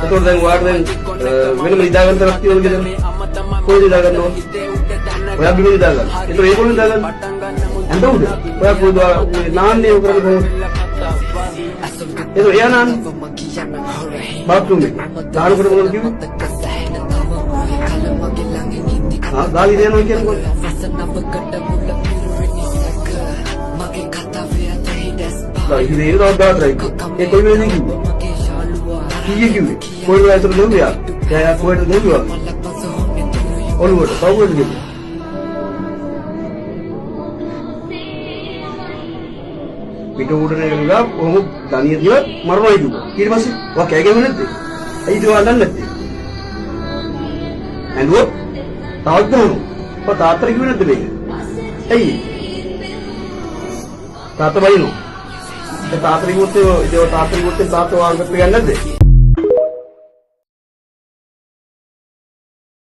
ඒතකොට දැන් ඔයාලට දැන් වෙනම නිදා ගන්න තරක් තියෙනවද කියලා? කොහෙද නිදා ගන්නව? ඔයා බිම නිදා ගන්න. ඒතකොට ඒගොල්ලෝ නිදා ගන්න. ඇඳ උඩ. ඔයා කොහෙද නාන්නේ ඔය කරන්නේ කොහොමද? ඒතකොට එයා නාන්නේ බාත්රූම් එකේ. නානකොට මොකද කිව්වේ? ගාලි දෙනවා කියන්නේ කොහොමද? ඉතින් ඒක තමයි දාතරයි. ඒ කොයි වෙලෙද කිව්වේ? කීයේ කිව්වේ? කොයි වෙලාවට දෙව්වා? යා කොහෙද දෙව්වා? ඔළුවට කවුරුද කිව්වේ? පිට උඩට ගිහලා කොහොම දණිය දිලා මරණයි කිව්වා. ඊට පස්සේ ඔයා කෑ ගැහුවේ නැද්ද? ඇයි ඒක වහන්න නැත්තේ? ඇඬුවොත් තාත්තා ගහනවා. ඔය තාත්තට කිව්වේ නැද්ද මේක? ඇයි? තාත්තා බයිනෝ. තාත්තට කිව්වොත් ඒ තාත්තට කිව්වොත් තාත්තා වාංගත් ගන්නේ නැද්ද?